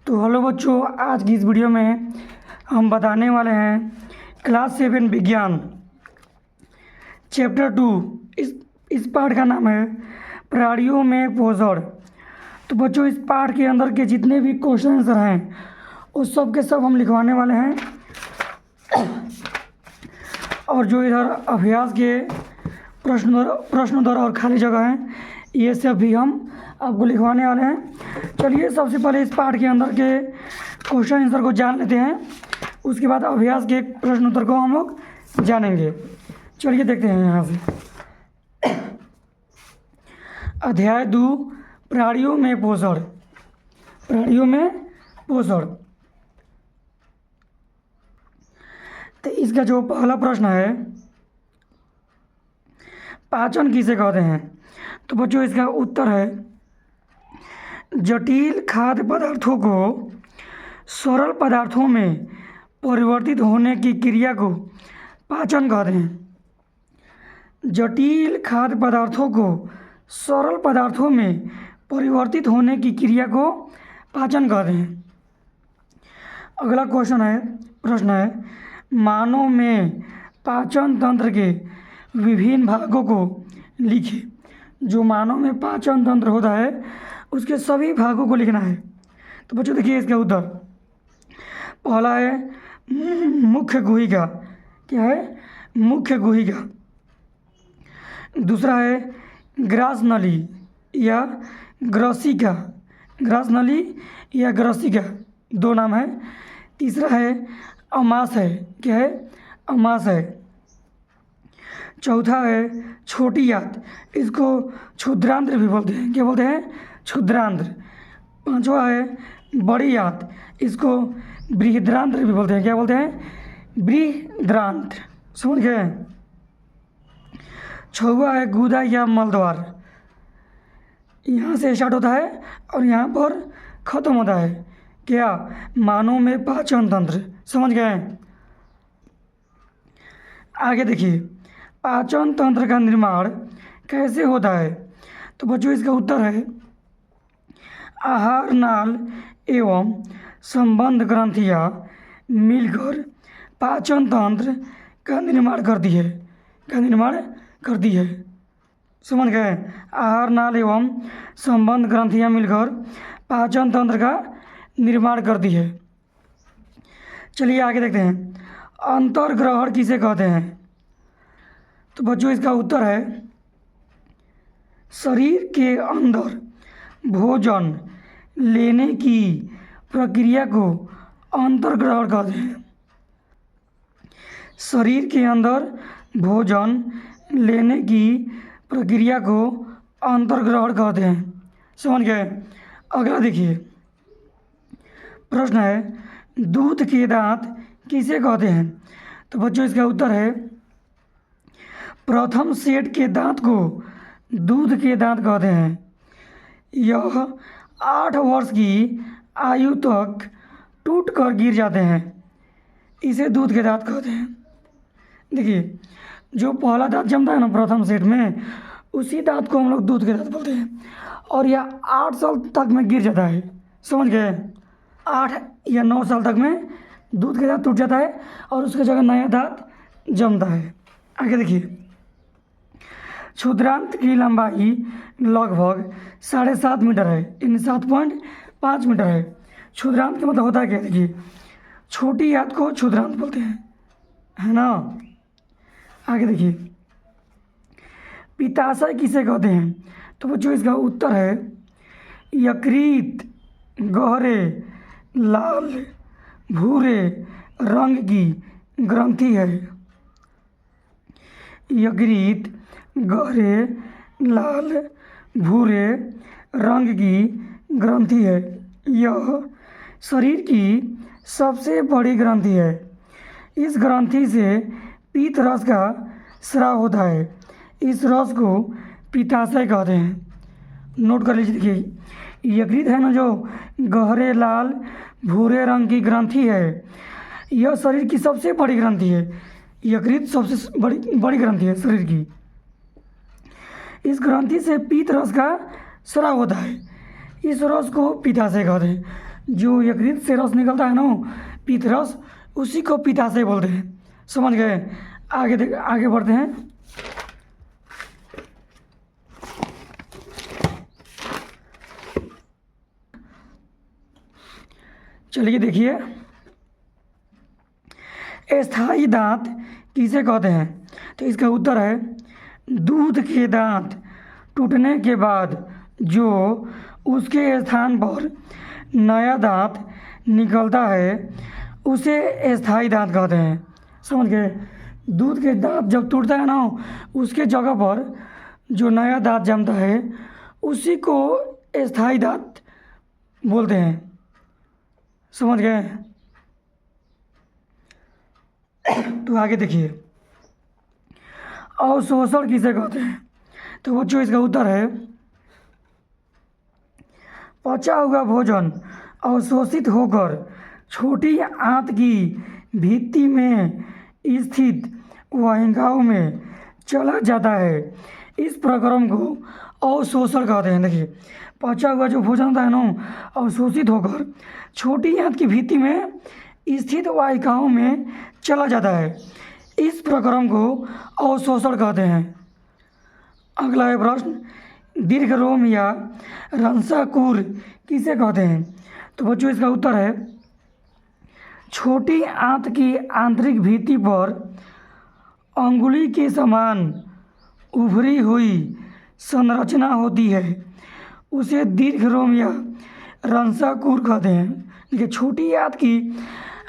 तो हेलो बच्चों, आज की इस वीडियो में हम बताने वाले हैं क्लास 7 विज्ञान चैप्टर 2। इस पाठ का नाम है प्राणियों में पोषण। तो बच्चों, इस पाठ के अंदर के जितने भी क्वेश्चन आंसर हैं उस सब के सब हम लिखवाने वाले हैं। और जो इधर अभ्यास के प्रश्न उत्तर और खाली जगह हैं, ये सब भी हम आपको लिखवाने वाले हैं। चलिए, सबसे पहले इस पाठ के अंदर के क्वेश्चन आंसर को जान लेते हैं, उसके बाद अभ्यास के प्रश्न उत्तर को हम लोग जानेंगे। चलिए देखते हैं यहाँ से। अध्याय 2, प्राणियों में पोषण। प्राणियों में पोषण। तो इसका जो पहला प्रश्न है, पाचन किसे कहते हैं? तो बच्चों, इसका उत्तर है जटिल खाद्य पदार्थों को सरल पदार्थों में परिवर्तित होने की क्रिया को पाचन कहते हैं। जटिल खाद्य पदार्थों को सरल पदार्थों में परिवर्तित होने की क्रिया को पाचन कहते हैं। अगला प्रश्न है मानव में पाचन तंत्र के विभिन्न भागों को लिखिए। जो मानव में पाचन तंत्र होता है उसके सभी भागों को लिखना है। तो बच्चों देखिए इसका उत्तर। पहला है मुख्य गुहिका। क्या है? मुख्य गुहिका। दूसरा है ग्रास नली या ग्रसिका। ग्रास नली या ग्रसिका, दो नाम है। तीसरा है अमाशय। क्या है? अमाशय। चौथा है छोटी आंत, इसको क्षुद्रांत्र भी बोलते हैं। क्या बोलते हैं? क्षुद्रांत्र। पांचवा है बड़ी आंत, इसको बृहद्रांत्र भी बोलते हैं। क्या बोलते हैं? बृहद्रांत्र। समझ गए? छठवा है गुदा या मलद्वार, यहाँ से स्टार्ट होता है और यहाँ पर खत्म होता है। क्या? मानव में पाचन तंत्र। समझ गए? आगे देखिए, पाचन तंत्र का निर्माण कैसे होता है? तो बच्चों इसका उत्तर है आहार नाल एवं संबंध ग्रंथियाँ मिलकर पाचन तंत्र का निर्माण करती है। का निर्माण करती है। समझ गए? आहार नाल एवं संबंध ग्रंथियाँ मिलकर पाचन तंत्र का निर्माण करती है। चलिए आगे देखते हैं, अंतर्ग्रहण किसे कहते हैं? तो बच्चों इसका उत्तर है शरीर के अंदर भोजन लेने की प्रक्रिया को अंतर्ग्रहण कहते हैं। शरीर के अंदर भोजन लेने की प्रक्रिया को अंतर्ग्रहण कहते हैं। समझ गए? अगला देखिए, प्रश्न है दूध के दांत किसे कहते हैं? तो बच्चों इसका उत्तर है प्रथम सेट के दांत को दूध के दांत कहते हैं। यह 8 वर्ष की आयु तक टूट कर गिर जाते हैं, इसे दूध के दांत कहते हैं। देखिए, जो पहला दांत जमता है ना प्रथम सेट में, उसी दांत को हम लोग दूध के दांत बोलते हैं। और यह 8 साल तक में गिर जाता है। समझ गए? 8 या 9 साल तक में दूध के दांत टूट जाता है और उसके जगह नया दांत जमता है। आगे देखिए, क्षुद्रांत की लंबाई लगभग 7.5 मीटर है, यानी 7.5 मीटर है। क्षुद्रांत का मतलब होता है क्या? देखिए, छोटी आंत को क्षुद्रांत बोलते हैं, है ना। आगे देखिए, पित्ताशय किसे कहते हैं? तो बच्चों इसका उत्तर है यकृत गहरे लाल भूरे रंग की ग्रंथि है। यकृत गहरे लाल भूरे रंग की ग्रंथि है। यह शरीर की सबसे बड़ी ग्रंथि है। इस ग्रंथि से पीत रस का स्राव होता है। इस रस को पित्ताशय कहते हैं। नोट कर लीजिए। देखिए, यकृत है ना, जो गहरे लाल भूरे रंग की ग्रंथि है, यह शरीर की सबसे बड़ी ग्रंथि है। यकृत सबसे बड़ी ग्रंथि है शरीर की। इस ग्रंथि से पीत रस का स्राव होता है। इस रस को पित्ताशय कहते हैं। जो यकृत से रस निकलता है ना पित्तरस, उसी को पित्ताशय बोलते हैं। समझ गए? आगे बढ़ते हैं। चलिए देखिए, स्थायी दांत किसे कहते हैं? तो इसका उत्तर है दूध के दांत टूटने के बाद जो उसके स्थान पर नया दांत निकलता है उसे स्थायी दांत कहते हैं। समझ गए? दूध के दांत जब टूटता है ना, उसके जगह पर जो नया दांत जमता है उसी को स्थायी दांत बोलते हैं। समझ गए? तो आगे देखिए, अवशोषण किसे कहते हैं? तो बच्चों इसका उत्तर है पचा हुआ भोजन अवशोषित होकर छोटी आंत की भित्ति में स्थित वाहिकाओं में चला जाता है। इस प्रक्रम को अवशोषण कहते हैं। देखिए, पचा हुआ जो भोजन होता है ना, अवशोषित होकर छोटी आंत की भित्ति में स्थित वाहिकाओं में चला जाता है। इस प्रक्रम को अवशोषण कहते हैं। अगला है प्रश्न, दीर्घरोम या रंसाकूर किसे कहते हैं? तो बच्चों इसका उत्तर है छोटी आंत की आंतरिक भित्ति पर अंगुली के समान उभरी हुई संरचना होती है, उसे दीर्घरोम या रंसाकूर कहते हैं। देखिए, छोटी आंत की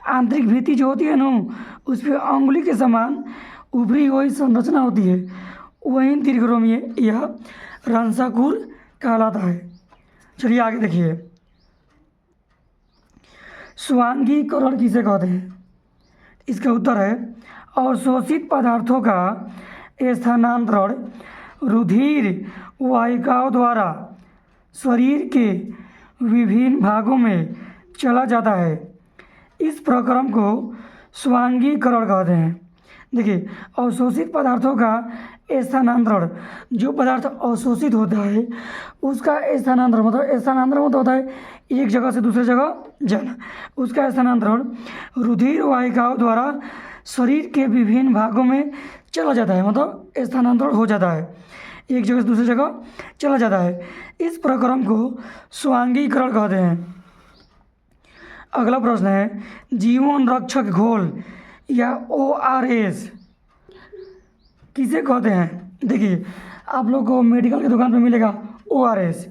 आंतरिक भित्ति जो होती है ना, उस पर अंगुली के समान उभरी हुई संरचना होती है, वही दीर्घरोम या रंसाकूर कहलाता है। चलिए आगे देखिए, स्वांगीकरण किसे कहते हैं? इसका उत्तर है अवशोषित पदार्थों का स्थानांतरण रुधिर वाहिकाओं द्वारा शरीर के विभिन्न भागों में चला जाता है। इस प्रक्रम को स्वांगीकरण कहते हैं। देखिए, अवशोषित पदार्थों का स्थानांतरण, जो पदार्थ अवशोषित होता है उसका स्थानांतरण मतलब होता है एक जगह से दूसरे जगह जाना। उसका स्थानांतरण रुधिर वाहिकाओं द्वारा शरीर के विभिन्न भागों में चला जाता है, मतलब स्थानांतरण हो जाता है, एक जगह से दूसरी जगह चला जाता है। इस प्रक्रम को स्वांगीकरण कहते हैं। अगला प्रश्न है, जीवन रक्षक घोल या ORS किसे कहते हैं? देखिए, आप लोग को मेडिकल की दुकान पर मिलेगा ORS,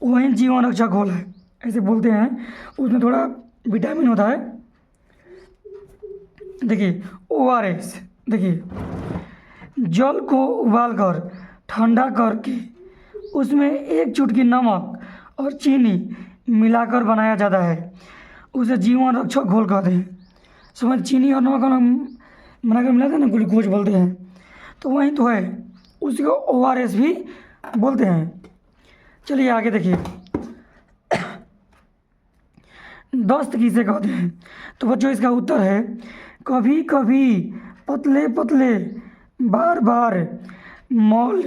वही जीवन रक्षक घोल है, ऐसे बोलते हैं। उसमें थोड़ा विटामिन होता है। देखिए, ORS, देखिए, जल को उबालकर ठंडा करके उसमें एक चुटकी नमक और चीनी मिलाकर बनाया जाता है, उसे जीवन रक्षक घोल कहते हैं। समझ, चीनी और नमक बनाकर मिलाते हैं ना, ग्लूकोज बोलते हैं, तो वही तो है, उसी को ORS भी बोलते हैं। चलिए आगे देखिए, दस्त किसे कहते हैं? तो बच्चों इसका उत्तर है कभी कभी पतले पतले बार बार मल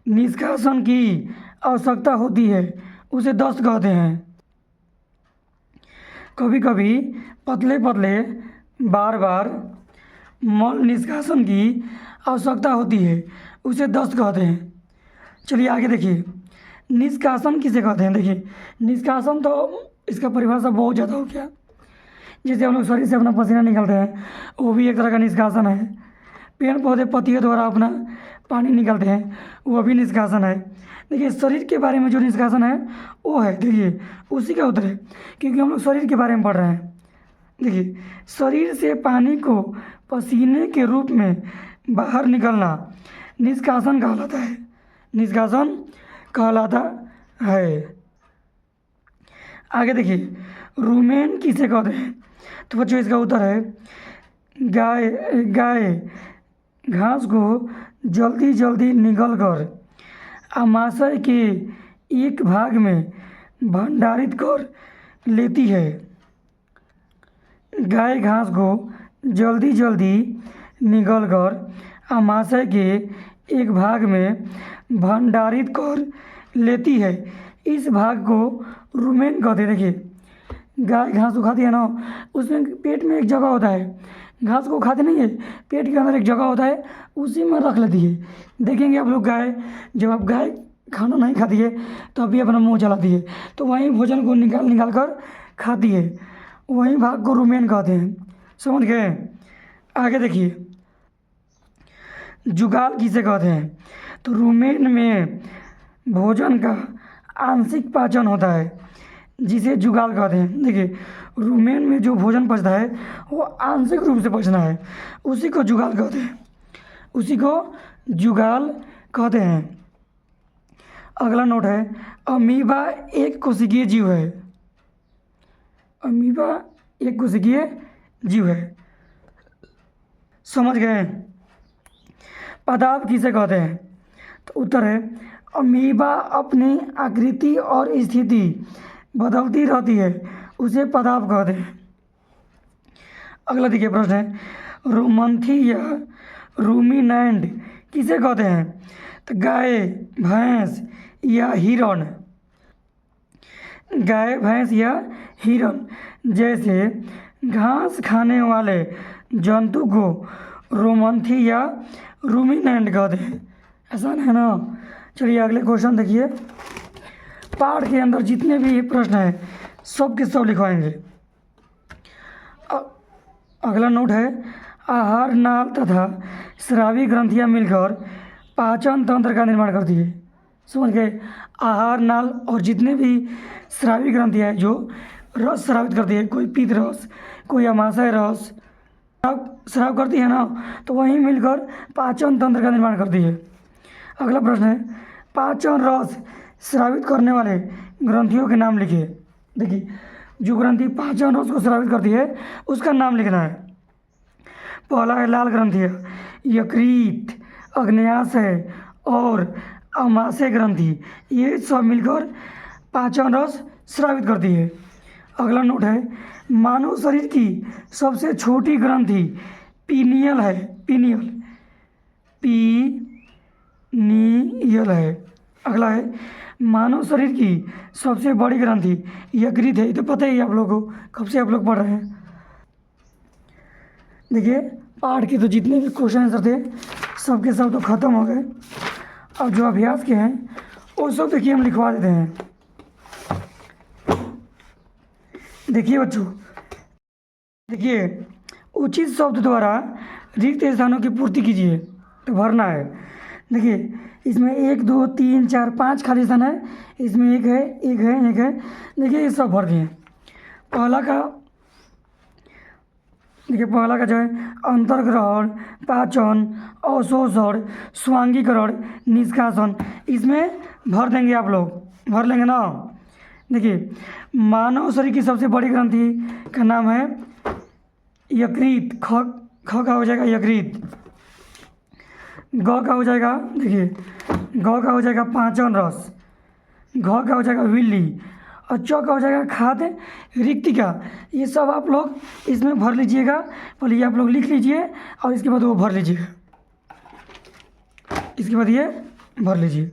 निष्कासन की आवश्यकता होती है, उसे दस्त कहते हैं। कभी कभी पतले पतले बार बार मल निष्कासन की आवश्यकता होती है, उसे दस्त कहते हैं। चलिए आगे देखिए, निष्कासन किसे कहते हैं? देखिए, निष्कासन तो इसका परिभाषा बहुत ज़्यादा हो गया। जैसे हम लोग शरीर से अपना पसीना निकलते हैं, वो भी एक तरह का निष्कासन है। पेड़ पौधे पत्तियों द्वारा अपना पानी निकलते हैं, वो भी निष्कासन है। देखिए, शरीर के बारे में जो निष्कासन है वो है, देखिए उसी का उत्तर है, क्योंकि हम लोग शरीर के बारे में पढ़ रहे हैं। देखिए, शरीर से पानी को पसीने के रूप में बाहर निकलना निष्कासन कहलाता है, निष्कासन कहलाता है। आगे देखिए, रुमेन किसे कहते हैं? तो बच्चों इसका उत्तर है गाय घास को जल्दी जल्दी निगलकर आमाशय के एक भाग में भंडारित कर लेती है। गाय घास को जल्दी जल्दी निगलकर आमाशय के एक भाग में भंडारित कर लेती है, इस भाग को रुमेन कहते हैं। देखिए, गाय घास को खाती है ना, उसमें पेट में एक जगह होता है, घास को खाते नहीं है, पेट के अंदर एक जगह होता है, उसी में रख लेती है। देखेंगे आप लोग गाय, जब आप गाय खाना नहीं खाती है तो अभी अपना मुंह चलाती है, तो वहीं भोजन को निकाल निकाल कर खाती है, वहीं भाग को रुमेन कहते हैं। समझ गए? आगे देखिए, जुगाल किसे कहते हैं? तो रुमेन में भोजन का आंशिक पाचन होता है, जिसे जुगाल कहते हैं। देखिए, रुमेन में जो भोजन पचता है वो आंशिक रूप से पचना है, उसी को जुगाल कहते हैं, उसी को जुगाल कहते हैं। अगला नोट है, अमीबा एक कोशिकीय जीव है। अमीबा एक कोशिकीय जीव है। समझ गए? पदार्थ किसे कहते हैं? तो उत्तर है, अमीबा अपनी आकृति और स्थिति बदलती रहती है, उसे पदार्थ कहते हैं। अगला देखिए प्रश्न है, रोमंथी या रूमिनेंट किसे कहते हैं? तो गाय, भैंस या हिरण। गाय, भैंस या हिरण जैसे घास खाने वाले जंतु को रोमंथी या रूमिनेंट कहते हैं। आसान है ना? चलिए अगले क्वेश्चन देखिए। पाठ के अंदर जितने भी प्रश्न हैं सब के सब लिखवाएंगे। अगला नोट है, आहार नाल तथा स्रावी ग्रंथियां मिलकर पाचन तंत्र का निर्माण करती है। समझ गए? आहार नाल और जितने भी स्रावी ग्रंथियां हैं जो रस स्रावित करती है, कोई पीत रस, कोई अमाशय रस स्राव करती है ना, तो वहीं मिलकर पाचन तंत्र का निर्माण करती है। अगला प्रश्न है, पाचन रस स्रावित करने वाले ग्रंथियों के नाम लिखिए। देखिए, जो ग्रंथि पाचन रस को स्रावित करती है उसका नाम लिखना है। पहला है लाल ग्रंथि, यकृत, अग्न्याशय और अमाशय ग्रंथि, ये सब मिलकर पाचन रस स्रावित करती है। अगला नोट है, मानव शरीर की सबसे छोटी ग्रंथि पीनियल है। पीनियल है। अगला है, मानव शरीर की सबसे बड़ी ग्रंथि यकृत है। ये तो पता ही है आप लोगों को, कब से आप लोग पढ़ रहे हैं। देखिए, पाठ के तो जितने भी क्वेश्चन आंसर थे सब के सब तो ख़त्म हो गए। अब जो अभ्यास के हैं वो सब देखिए हम लिखवा देते हैं। देखिए बच्चों, देखिए, उचित शब्द द्वारा रिक्त स्थानों की पूर्ति कीजिए। तो भरना है। देखिए, इसमें 1 2 3 4 5 खाली स्थान है, इसमें एक है, एक है, एक है। देखिए, ये सब भर दिए। पहला का जो है अंतर्ग्रहण, पाचन, अवशोषण, स्वांगीकरण, निष्कासन, इसमें भर देंगे आप लोग, भर लेंगे ना। देखिए, मानव शरीर की सबसे बड़ी ग्रंथि का नाम है यकृत। ख का हो जाएगा यकृत। ग का हो जाएगा, देखिए, ग का हो जाएगा पाचन रस। घ का हो जाएगा विल्ली। और च का हो जाएगा खाद्य रिक्तिका। ये सब आप लोग इसमें भर लीजिएगा। पहले ये आप लोग लिख लीजिए और इसके बाद वो भर लीजिएगा। इसके बाद ये भर लीजिए।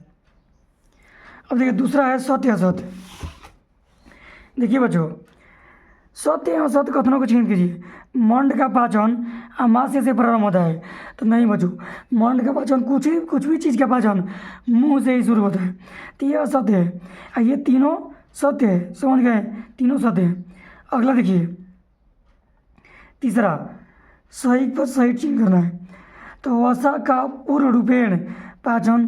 अब देखिए, दूसरा है सत्य असत्य। देखिए बच्चों, सत्य असत्य कथनों को चिन्हित कीजिए। मंड का पाचन अमाशय से प्रारंभ होता है। तो नहीं बच्चों, मंड का पाचन कुछ भी चीज़ का पाचन मुंह से ही शुरू होता है, तो ये असत्य है। और ये तीनों सत्य है। समझ गए? तीनों सत्य है। अगला देखिए, तीसरा, सही पर सही चिन्ह करना है। तो वसा का पूर्ण रूपेण पाचन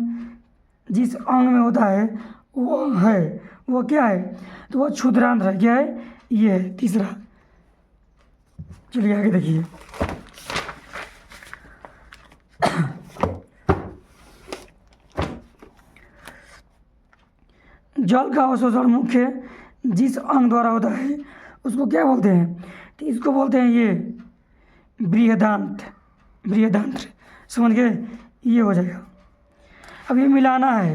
जिस अंग में होता है वो क्या है? तो वो क्षुद्रांत्र है। क्या है? ये है तीसरा। चलिए आगे देखिए। जल का अवशोषण मुख्य जिस अंग द्वारा होता है उसको क्या बोलते हैं? तो इसको बोलते हैं ये बृहदांत्र। समझ गए? ये हो जाएगा। अब ये मिलाना है।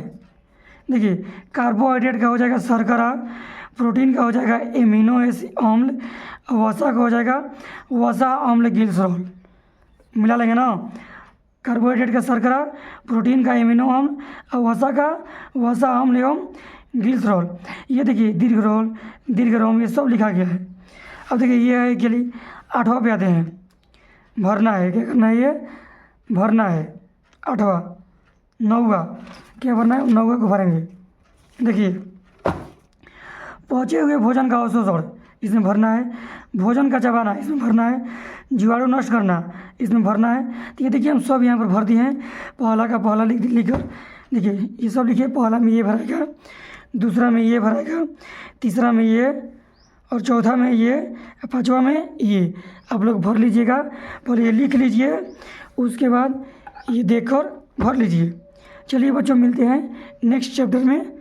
देखिए, कार्बोहाइड्रेट का हो जाएगा शर्करा, प्रोटीन का हो जाएगा एमिनो अम्ल, वसा का हो जाएगा वसा अम्ल ग्लिसरॉल। मिला लेंगे ना। कार्बोहाइड्रेट का शर्करा, प्रोटीन का एमिनो अम्ल और वसा का वसा अम्ल एवं ग्लिसरॉल। ये देखिए दीर्घरोम, ये सब लिखा गया है। अब देखिए ये है के लिए 8वां पे आते हैं। भरना है, क्या करना है, ये भरना है 8वां। 9वां क्या भरना है, 9वां को भरेंगे। देखिए पहुँचे हुए भोजन का अवशोषण, इसमें भरना है। भोजन का चबाना, इसमें भरना है। जीवाणु नष्ट करना, इसमें भरना है। तो ये देखिए हम सब यहाँ पर भर दिए हैं। पहला का पहला लिखकर देखिए ये सब लिखिए। पहला में ये भराएगा, दूसरा में ये भराएगा, तीसरा में ये, और चौथा में ये, 5वां में ये। आप लोग भर लीजिएगा। पहले ये लिख लीजिए, उसके बाद ये देखकर भर लीजिए। चलिए बच्चों, मिलते हैं नेक्स्ट चैप्टर में।